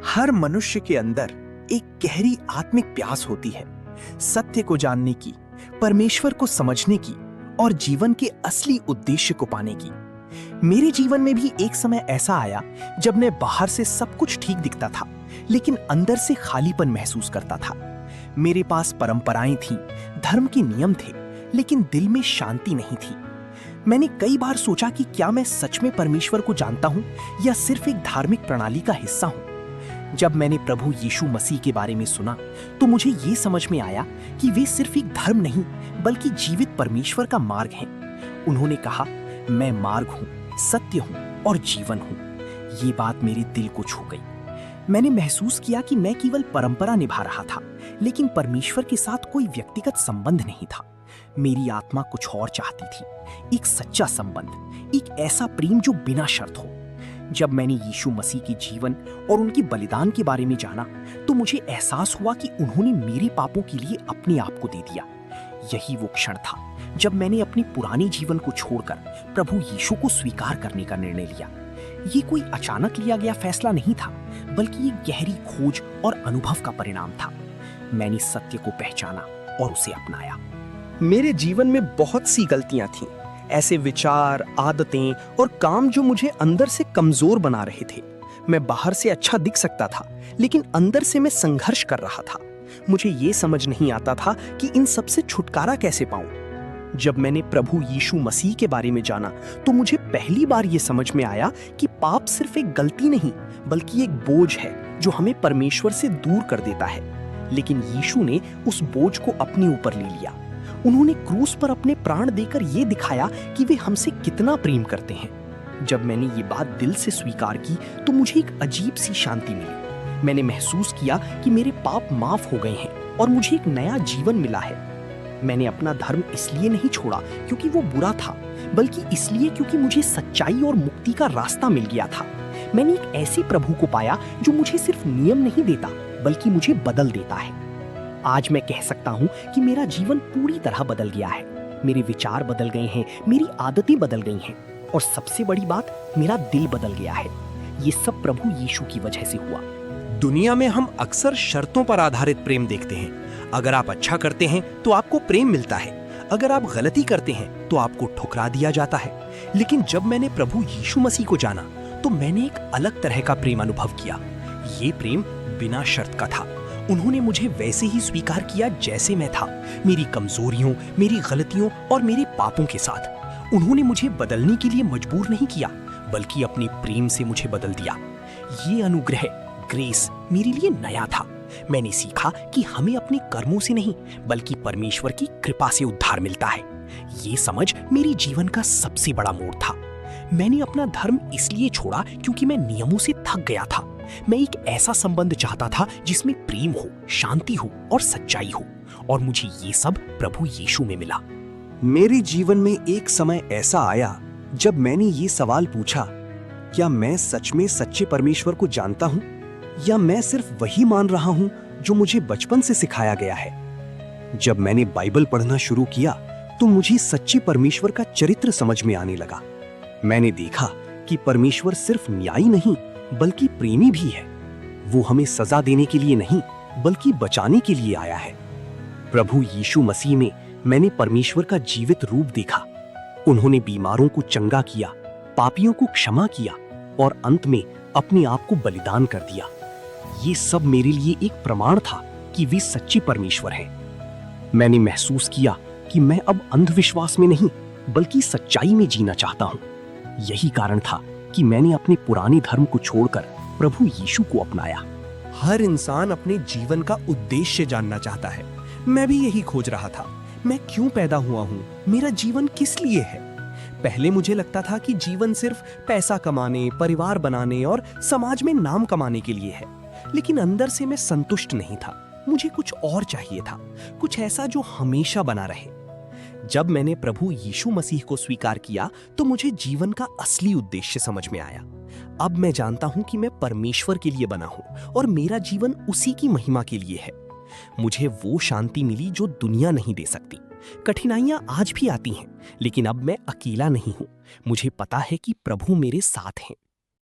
हर मनुष्य के अंदर एक गहरी आत्मिक प्यास होती है, सत्य को जानने की, परमेश्वर को समझने की और जीवन के असली उद्देश्य को पाने की। मेरे जीवन में भी एक समय ऐसा आया जब मैं बाहर से सब कुछ ठीक दिखता था, लेकिन अंदर से खालीपन महसूस करता था। मेरे पास परंपराएं थीं, धर्म के नियम थे, लेकिन दिल में शांति नहीं थी। मैंने कई बार सोचा कि क्या मैं सच में परमेश्वर को जानता हूं या सिर्फ एक धार्मिक प्रणाली का हिस्सा हूं। जब मैंने प्रभु यीशु मसीह के बारे में सुना तो मुझे ये समझ में आया कि वे सिर्फ एक धर्म नहीं बल्कि जीवित परमेश्वर का मार्ग हैं। उन्होंने कहा, मैं मार्ग हूं, सत्य हूं और जीवन हूं। ये बात मेरे दिल को छू गई। मैंने महसूस किया कि मैं केवल परंपरा निभा रहा था, लेकिन परमेश्वर के साथ कोई व्यक्तिगत संबंध नहीं था। मेरी आत्मा कुछ और चाहती थी, एक सच्चा संबंध, एक ऐसा प्रेम जो बिना शर्त हो। जब मैंने यीशु मसीह के जीवन और उनके बलिदान के बारे में जाना तो मुझे एहसास हुआ कि उन्होंने मेरे पापों के लिए अपने आप को दे दिया। यही वो क्षण था जब मैंने अपने पुराने जीवन को छोड़कर प्रभु यीशु को स्वीकार करने का निर्णय लिया। ये कोई अचानक लिया गया फैसला नहीं था, बल्कि एक गहरी खोज और अनुभव का परिणाम था। मैंने सत्य को पहचाना और उसे अपनाया। मेरे जीवन में बहुत सी गलतियां थीं, ऐसे विचार, आदतें और काम जो मुझे अंदर से कमजोर बना रहे थे। मैं बाहर से अच्छा दिख सकता था, लेकिन अंदर से मैं संघर्ष कर रहा था। मुझे ये समझ नहीं आता था कि इन सब से छुटकारा कैसे पाऊं। जब मैंने प्रभु यीशु मसीह के बारे में जाना तो मुझे पहली बार ये समझ में आया कि पाप सिर्फ एक गलती नहीं बल्कि एक बोझ है जो हमें परमेश्वर से दूर कर देता है। लेकिन यीशु ने उस बोझ को अपने ऊपर ले लिया। उन्होंने क्रूस पर अपने प्राण देकर ये दिखाया कि वे हमसे कितना प्रेम करते हैं। जब मैंने ये बात दिल से स्वीकार की तो मुझे एक अजीब सी शांति मिली। मैंने महसूस किया कि मेरे पाप माफ हो गए हैं और मुझे एक नया जीवन मिला है। मैंने अपना धर्म इसलिए नहीं छोड़ा क्योंकि वो बुरा था, बल्कि इसलिए क्योंकि मुझे सच्चाई और मुक्ति का रास्ता मिल गया था। मैंने एक ऐसे प्रभु को पाया जो मुझे सिर्फ नियम नहीं देता बल्कि मुझे बदल देता है। आज मैं कह सकता हूँ कि मेरा जीवन पूरी तरह बदल गया है। मेरे विचार बदल गए हैं, मेरी आदतें बदल गई हैं और सबसे बड़ी बात, मेरा दिल बदल गया है। ये सब प्रभु यीशु की वजह से हुआ। दुनिया में हम अक्सर शर्तों पर आधारित प्रेम देखते हैं। अगर आप अच्छा करते हैं तो आपको प्रेम मिलता है, अगर आप गलती करते हैं तो आपको ठुकरा दिया जाता है। लेकिन जब मैंने प्रभु यीशु मसीह को जाना तो मैंने एक अलग तरह का प्रेम अनुभव किया। ये प्रेम बिना शर्त का था। उन्होंने मुझे वैसे ही स्वीकार किया जैसे मैं था, मेरी कमजोरियों, मेरी गलतियों और मेरे पापों के साथ। उन्होंने मुझे बदलने के लिए मजबूर नहीं किया, बल्कि अपने प्रेम से मुझे बदल दिया। ये अनुग्रह, ग्रेस, मेरे लिए नया था। मैंने सीखा कि हमें अपने कर्मों से नहीं बल्कि परमेश्वर की कृपा से उद्धार मिलता है। ये समझ मेरे जीवन का सबसे बड़ा मोड़ था। मैंने अपना धर्म इसलिए छोड़ा क्योंकि मैं नियमों से थक गया था। मैं एक ऐसा संबंध चाहता था जिसमें प्रेम हो, शांति हो और सच्चाई हो, और मुझे ये सब प्रभु यीशु में मिला। मेरे जीवन में एक समय ऐसा आया जब मैंने ये सवाल पूछा, क्या मैं सच में सच्चे परमेश्वर को जानता हूँ या मैं सिर्फ वही मान रहा हूँ जो मुझे बचपन से सिखाया गया है। जब मैंने बाइबल पढ़ना शुरू किया तो मुझे सच्चे परमेश्वर का चरित्र समझ में आने लगा। मैंने देखा कि परमेश्वर सिर्फ न्यायी नहीं बल्कि प्रेमी भी है। वो हमें सजा देने के लिए नहीं बल्कि बचाने के लिए आया है। प्रभु यीशु मसीह में मैंने परमेश्वर का जीवित रूप देखा। उन्होंने बीमारों को चंगा किया, पापियों को क्षमा किया और अंत में अपने आप को बलिदान कर दिया। ये सब मेरे लिए एक प्रमाण था कि वे सच्चे परमेश्वर हैं। मैंने महसूस किया कि मैं अब अंधविश्वास में नहीं बल्कि सच्चाई में जीना चाहता हूँ। यही कारण था कि मैंने अपने पुराने धर्म को छोड़कर प्रभु यीशु को अपनाया। हर इंसान अपने जीवन का उद्देश्य जानना चाहता है। मैं भी यही खोज रहा था। मैं क्यों पैदा हुआ हूँ? मेरा जीवन किस लिए है? पहले मुझे लगता था कि जीवन सिर्फ पैसा कमाने, परिवार बनाने और समाज में नाम कमाने के लिए है। लेकिन अंदर से मैं संतुष्ट नहीं था। मुझे कुछ और चाहिए था, कुछ ऐसा जो हमेशा बना रहे। जब मैंने प्रभु यीशु मसीह को स्वीकार किया तो मुझे जीवन का असली उद्देश्य समझ में आया। अब मैं जानता हूं कि मैं परमेश्वर के लिए बना हूं और मेरा जीवन उसी की महिमा के लिए है। मुझे वो शांति मिली जो दुनिया नहीं दे सकती। कठिनाइयां आज भी आती हैं, लेकिन अब मैं अकेला नहीं हूं। मुझे पता है कि प्रभु मेरे साथ हैं।